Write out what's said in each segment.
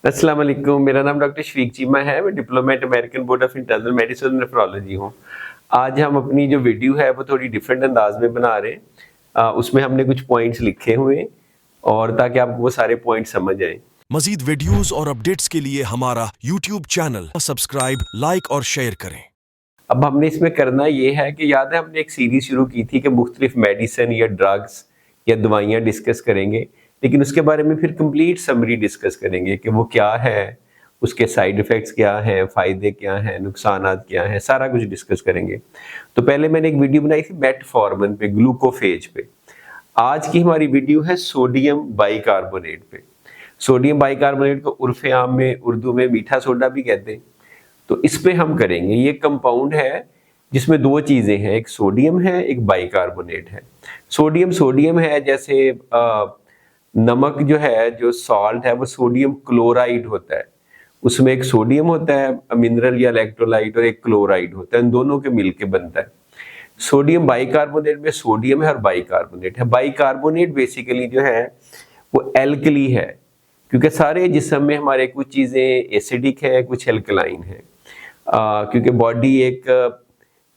अस्सलाम वालेकुम। मेरा नाम डॉक्टर शफीक चीमा है। मैं diplomat American board of internal medicine और नेफ्रोलॉजी हूँ। आज हम अपनी जो वीडियो है वो थोड़ी डिफरेंट अंदाज में बना रहे हैं। उसमें हमने कुछ पॉइंट्स लिखे हुए हैं और ताकि आपको वो सारे पॉइंट्स समझ आए। मजीद वीडियोस और अपडेट्स के लिए हमारा यूट्यूब चैनल सब्सक्राइब, लाइक और शेयर करें। अब हमने इसमें करना ये है कि याद है हमने एक सीरीज शुरू की थी कि मुख्तलिफ मेडिसिन या ड्रग्स या दवाइयाँ डिस्कस करेंगे, लेकिन उसके बारे में फिर कंप्लीट समरी डिस्कस करेंगे कि वो क्या है, उसके साइड इफ़ेक्ट्स क्या हैं, फ़ायदे क्या हैं, नुकसानात क्या हैं, सारा कुछ डिस्कस करेंगे। तो पहले मैंने एक वीडियो बनाई थी मेटफॉर्मिन पे, ग्लूकोफेज पे। आज की हमारी वीडियो है सोडियम बाइकार्बोनेट पे। सोडियम बाइकार्बोनेट को उर्फ़े आम में उर्दू में मीठा सोडा भी कहते हैं। तो इस पे हम करेंगे। ये कंपाउंड है जिसमें दो चीज़ें हैं, एक सोडियम है, एक बाइकार्बोनेट है। सोडियम सोडियम है, जैसे नमक जो है, जो सॉल्ट है वो सोडियम क्लोराइड होता है। उसमें एक सोडियम होता है मिनरल या इलेक्ट्रोलाइट और एक क्लोराइड होता है, इन दोनों के मिलके बनता है। सोडियम बाइकार्बोनेट में सोडियम है और बाइकार्बोनेट है। बाइकार्बोनेट बेसिकली जो है वो एल्कली है, क्योंकि सारे जिस्म में हमारे कुछ चीज़ें एसिडिक है, कुछ एल्कलाइन है। क्योंकि बॉडी एक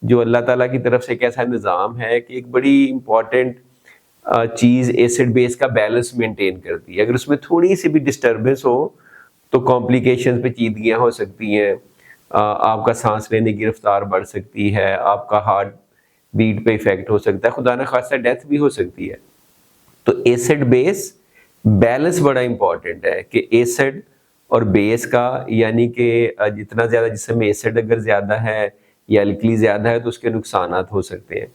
जो अल्लाह ताला की तरफ से एक ऐसा निज़ाम है कि एक बड़ी इंपॉर्टेंट चीज़ एसिड बेस का बैलेंस मेंटेन करती है। अगर उसमें थोड़ी सी भी डिस्टर्बेंस हो तो कॉम्प्लिकेशंस पेचीदगियाँ हो सकती हैं, आपका सांस लेने की रफ्तार बढ़ सकती है, आपका हार्ट बीट पे इफेक्ट हो सकता है, खुदा न खास्ता डेथ भी हो सकती है। तो एसिड बेस बैलेंस बड़ा इंपॉर्टेंट है कि एसिड और बेस का, यानी कि जितना ज़्यादा जिसम में एसिड अगर ज़्यादा है या एल्कली ज़्यादा है तो उसके नुकसानात हो सकते हैं।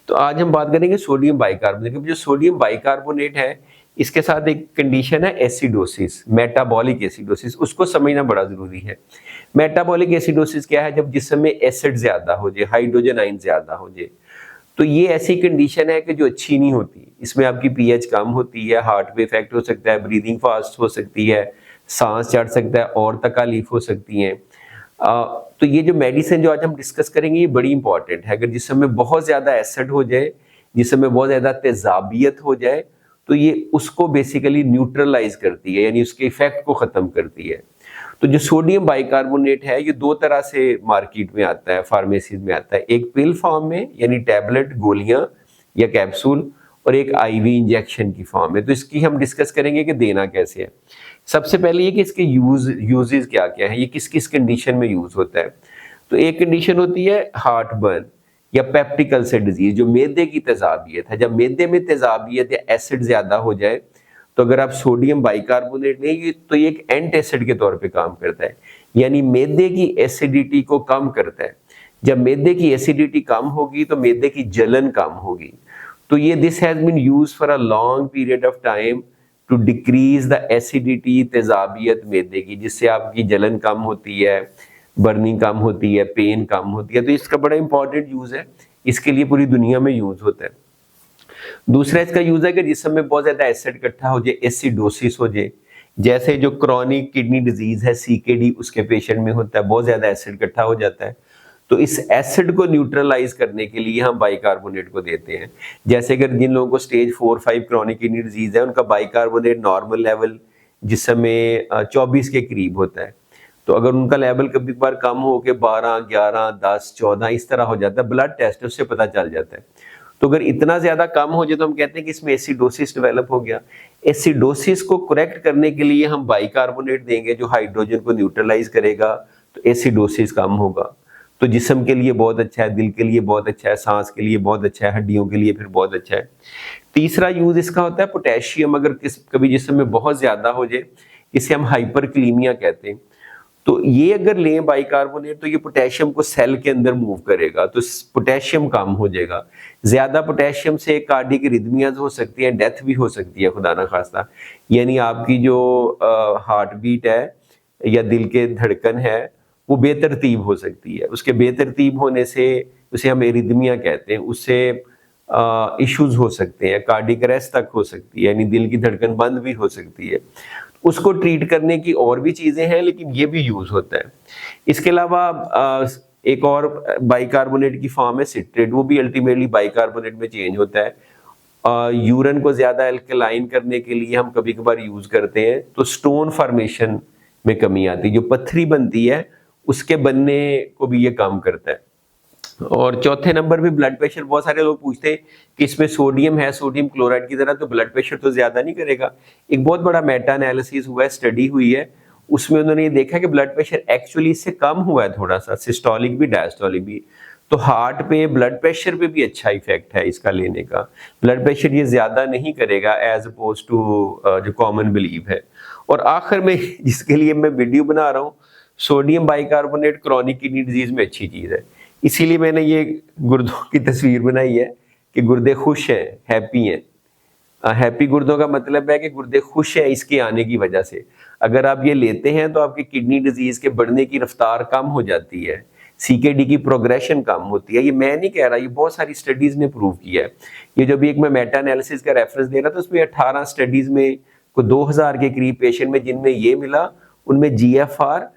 तो आज हम बात करेंगे सोडियम बाइकार्बोनेट की। जो सोडियम बाइकार्बोनेट है इसके साथ एक कंडीशन है एसिडोसिस, मेटाबॉलिक एसिडोसिस, उसको समझना बड़ा ज़रूरी है। मेटाबॉलिक एसिडोसिस क्या है? जब जिसम में एसिड ज़्यादा हो जाए, हाइड्रोजन आयन ज़्यादा हो जाए, तो ये ऐसी कंडीशन है कि जो अच्छी नहीं होती। इसमें आपकी पीएच कम होती है, हार्ट पे इफेक्ट हो सकता है, ब्रीदिंग फास्ट हो सकती है, सांस चढ़ सकता है और तकलीफ हो सकती हैं। तो ये जो मेडिसिन जो आज हम डिस्कस करेंगे ये बड़ी इंपॉर्टेंट है। अगर जिसम में बहुत ज़्यादा एसिड हो जाए, जिसम में बहुत ज़्यादा तेजाबियत हो जाए, तो ये उसको बेसिकली न्यूट्रलाइज करती है, यानी उसके इफेक्ट को ख़त्म करती है। तो जो सोडियम बाइकार्बोनेट है ये दो तरह से मार्केट में आता है, फार्मेसीज में आता है। एक पिल फॉर्म में, यानी टैबलेट, गोलियां या कैप्सूल, और एक आईवी इंजेक्शन की फॉर्म में। तो इसकी हम डिस्कस करेंगे कि देना कैसे है। सबसे पहले ये कि इसके यूजेस क्या क्या है, ये किस किस कंडीशन में यूज होता है। तो एक कंडीशन होती है हार्ट बर्न या पेप्टिक अल्सर डिजीज, जो मैदे की तेजाबियत है। जब मैदे में तेजाबियत या एसिड ज्यादा हो जाए तो अगर आप सोडियम बाइकार्बोनेट लेंगे तो ये एक एंटासिड के तौर पे काम करता है, यानी मैदे की एसिडिटी को कम करता है। जब मैदे की एसिडिटी कम होगी तो मैदे की जलन कम होगी। तो ये this has been used for a long period of time to decrease the acidity, तेजाबियत मैदे की, जिससे आपकी जलन कम होती है, बर्निंग कम होती है, पेन कम होती है। तो इसका बड़ा इंपॉर्टेंट यूज है, इसके लिए पूरी दुनिया में यूज होता है। दूसरा इसका यूज है कि जिसम में बहुत ज्यादा एसिड इकट्ठा हो जाए, एसिडोसिस हो जाए, जैसे जो क्रॉनिक किडनी डिजीज है सीकेडी, उसके पेशेंट में होता है, बहुत ज्यादा एसिड इकट्ठा हो जाता है। तो इस एसिड को न्यूट्रलाइज करने के लिए हम बाइकार्बोनेट को देते हैं। जैसे अगर जिन लोगों को स्टेज 4-5 क्रॉनिक किडनी डिजीज है, उनका बाइकार्बोनेट नॉर्मल लेवल जिसम में 24 के करीब होता है। तो अगर उनका लेवल कभी बार कम हो के 12, 11, 10, 14 इस तरह हो जाता है, ब्लड टेस्ट उससे पता चल जाता है। तो अगर इतना ज्यादा कम हो जाए तो हम कहते हैं कि इसमें एसिडोसिस डेवलप हो गया। एसिडोसिस को करेक्ट करने के लिए हम बाइकार्बोनेट देंगे जो हाइड्रोजन को न्यूट्रलाइज करेगा, तो एसिडोसिस कम होगा। तो जिस्म के लिए बहुत अच्छा है, दिल के लिए बहुत अच्छा है, सांस के लिए बहुत अच्छा है, हड्डियों के लिए फिर बहुत अच्छा है। तीसरा यूज इसका होता है पोटेशियम। अगर कभी जिस्म में बहुत ज्यादा हो जाए, इसे हम हाइपरक्लीमिया कहते हैं। तो ये अगर लें बाइकार्बोनेट तो ये पोटेशियम को सेल के अंदर मूव करेगा, तो पोटेशियम कम हो जाएगा। ज्यादा पोटेशियम से कार्डियक रिदमियाज हो सकती है, डेथ भी हो सकती है खुदा ना खास्ता। यानी आपकी जो हार्ट बीट है या दिल के धड़कन है वो बेतरतीब हो सकती है। उसके बेतरतीब होने से, उसे हम एरिदमिया कहते हैं, उससे इश्यूज हो सकते हैं, कार्डियक अरेस्ट तक हो सकती है, यानी दिल की धड़कन बंद भी हो सकती है। उसको ट्रीट करने की और भी चीजें हैं, लेकिन ये भी यूज होता है। इसके अलावा एक और बाइकार्बोनेट की फॉर्म है सिट्रेट, वो भी अल्टीमेटली बाइकार्बोनेट में चेंज होता है। यूरिन को ज्यादा अल्कलाइन करने के लिए हम कभी कभार यूज करते हैं। तो स्टोन फॉर्मेशन में कमी आती है, जो पत्थरी बनती है उसके बनने को भी ये काम करता है। और चौथे नंबर पे ब्लड प्रेशर। बहुत सारे लोग पूछते हैं कि इसमें सोडियम है, सोडियम क्लोराइड की तरह, तो ब्लड प्रेशर तो ज्यादा नहीं करेगा। एक बहुत बड़ा मेटा एनालिसिस हुआ है, स्टडी हुई है, उसमें उन्होंने ये देखा कि ब्लड प्रेशर एक्चुअली इससे कम हुआ है थोड़ा सा, सिस्टोलिक भी डायस्टोलिक भी। तो हार्ट पे, ब्लड प्रेशर पे भी अच्छा इफेक्ट है इसका लेने का। ब्लड प्रेशर ये ज्यादा नहीं करेगा एज अपोज टू जो कॉमन बिलीव है। और आखिर में जिसके लिए मैं वीडियो बना रहा हूँ, sodium bicarbonate chronic kidney disease में अच्छी चीज है। इसीलिए मैंने ये गुर्दों की तस्वीर बनाई है कि गुर्दे खुश हैं, हैप्पी हैं। हैप्पी गुर्दों का मतलब है कि गुर्दे खुश हैं इसके आने की वजह से। अगर आप ये लेते हैं तो आपकी किडनी डिजीज के बढ़ने की रफ्तार कम हो जाती है, सीकेडी की प्रोग्रेशन कम होती है। ये मैं नहीं कह रहा, ये बहुत सारी स्टडीज ने प्रूव किया है। ये जो भी एक मैं मेटा एनालिसिस का रेफरेंस दे रहा था, उसमें 18 स्टडीज में को 2000 के करीब पेशेंट में जिनमें ये मिला, उनमें जीएफआर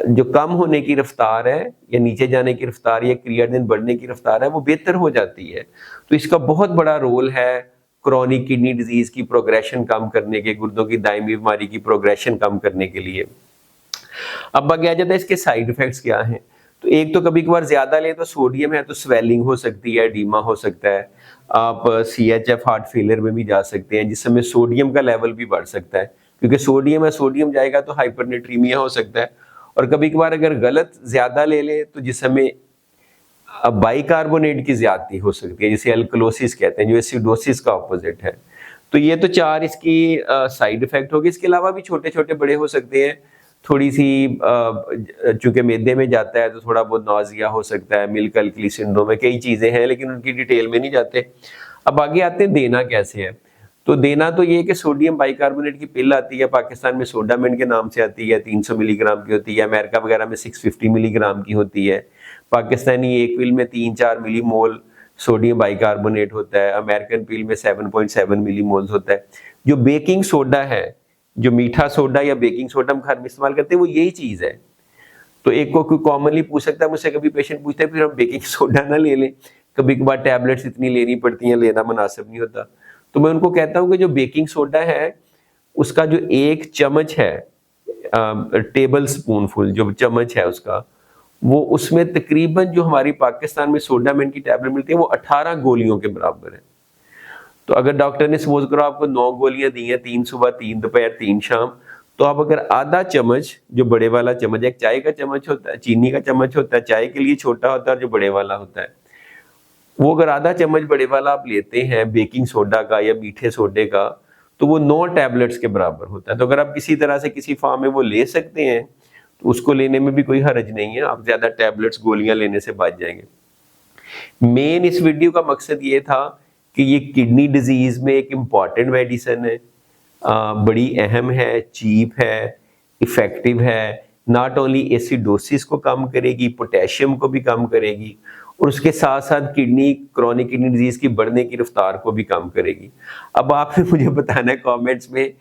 जो कम होने की रफ्तार है या नीचे जाने की रफ्तार या क्रियाटिनिन बढ़ने की रफ्तार है वो बेहतर हो जाती है। तो इसका बहुत बड़ा रोल है क्रॉनिक किडनी डिजीज की प्रोग्रेशन कम करने के, गुर्दों की दायमी बीमारी की प्रोग्रेशन कम करने के लिए। अब बाकी आ जाता है इसके साइड इफेक्ट्स क्या हैं। तो एक तो कभी कभार ज्यादा ले तो सोडियम है तो स्वेलिंग हो सकती है, एडीमा हो सकता है। आप सीएचएफ हार्ट फेलियर में भी जा सकते हैं, जिस समय सोडियम का लेवल भी बढ़ सकता है, क्योंकि सोडियम है, सोडियम जाएगा तो हाइपरनेट्रीमिया हो सकता है। और कभी कभार अगर गलत ज्यादा ले ले तो जिस समय बाइकार्बोनेट की ज्यादती हो सकती है, जिसे अल्कलोसिस कहते हैं, जो एसिडोसिस का ऑपोजिट है। तो ये तो 4 इसकी साइड इफेक्ट होगी। इसके अलावा भी छोटे छोटे बड़े हो सकते हैं। थोड़ी सी चूंकि मैदे में जाता है तो थोड़ा बहुत नौजिया हो सकता है, मिल्क अल्कली सिंड्रोम में, कई चीजें हैं लेकिन उनकी डिटेल में नहीं जाते। अब आगे आते हैं देना कैसे है। तो देना तो ये कि सोडियम बाइकार्बोनेट की पिल आती है, पाकिस्तान में सोडामेंट के नाम से आती है, 300 मिलीग्राम की होती है, अमेरिका वगैरह में 650 मिलीग्राम की होती है। पाकिस्तानी एक पिल में 3-4 मिलीमोल सोडियम बाइकार्बोनेट होता है, अमेरिकन पिल में 7.7 मिलीमोल्स होता है। जो बेकिंग सोडा है, जो मीठा सोडा या बेकिंग सोडा हम घर में इस्तेमाल करते हैं, वो यही चीज है। तो एक को कोई कॉमनली पूछ सकता है मुझसे, कभी पेशेंट पूछते हैं फिर हम बेकिंग सोडा ना ले लें, कभी कभार टैबलेट्स इतनी लेनी पड़ती हैं, लेना मुनासिब नहीं होता। तो मैं उनको कहता हूँ कि जो बेकिंग सोडा है उसका जो 1 चम्मच है, टेबल स्पूनफुल जो चम्मच है उसका, वो उसमें तकरीबन जो हमारी पाकिस्तान में सोडामेंट की टैबलेट मिलती है वो 18 गोलियों के बराबर है। तो अगर डॉक्टर ने सपोज करो आपको 9 गोलियां दी हैं, 3 सुबह, 3 दोपहर, 3 शाम, तो आप अगर आधा चम्मच, जो बड़े वाला चम्मच, एक चाय का चम्मच होता है, चीनी का चम्मच होता है, चाय के लिए छोटा होता है, जो बड़े वाला होता है, वो अगर आधा चम्मच बड़े वाला आप लेते हैं बेकिंग सोडा का या मीठे सोडे का, तो वो 9 टैबलेट्स के बराबर होता है। तो अगर आप किसी तरह से किसी फॉर्म में वो ले सकते हैं तो उसको लेने में भी कोई हर्ज नहीं है, आप ज्यादा टैबलेट्स गोलियां लेने से बच जाएंगे। मेन इस वीडियो का मकसद ये था कि ये किडनी डिजीज में एक इम्पॉर्टेंट मेडिसिन है, बड़ी अहम है, चीप है, इफेक्टिव है। नॉट ओनली एसिडोसिस को कम करेगी, पोटेशियम को भी कम करेगी, और उसके साथ साथ क्रॉनिक किडनी डिजीज की बढ़ने की रफ्तार को भी कम करेगी। अब आपने मुझे बताना है कमेंट्स में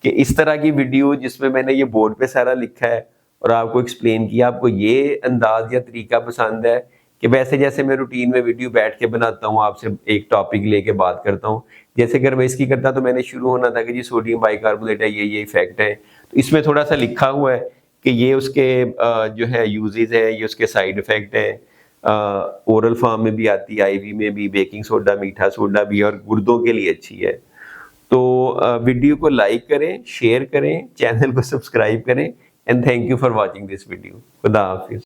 कि इस तरह की वीडियो जिसमें मैंने ये बोर्ड पे सारा लिखा है और आपको एक्सप्लेन किया, आपको ये अंदाज या तरीका पसंद है कि वैसे जैसे मैं रूटीन में वीडियो बैठ के बनाता हूँ, आपसे एक टॉपिक लेके बात करता हूँ, जैसे अगर मैं इसकी करता तो मैंने शुरू होना था कि जी सोडियम बाइकार्बोनेट है, ये इफेक्ट है। तो इसमें थोड़ा सा लिखा हुआ है कि ये उसके जो है यूजेस है, ये उसके साइड इफेक्ट है। ओरल फॉर्म में भी आती है, आईवी में भी, बेकिंग सोडा, मीठा सोडा भी, और गुर्दों के लिए अच्छी है। तो वीडियो को लाइक करें, शेयर करें, चैनल को सब्सक्राइब करें, and thank you for watching this video. खुदा हाफिज।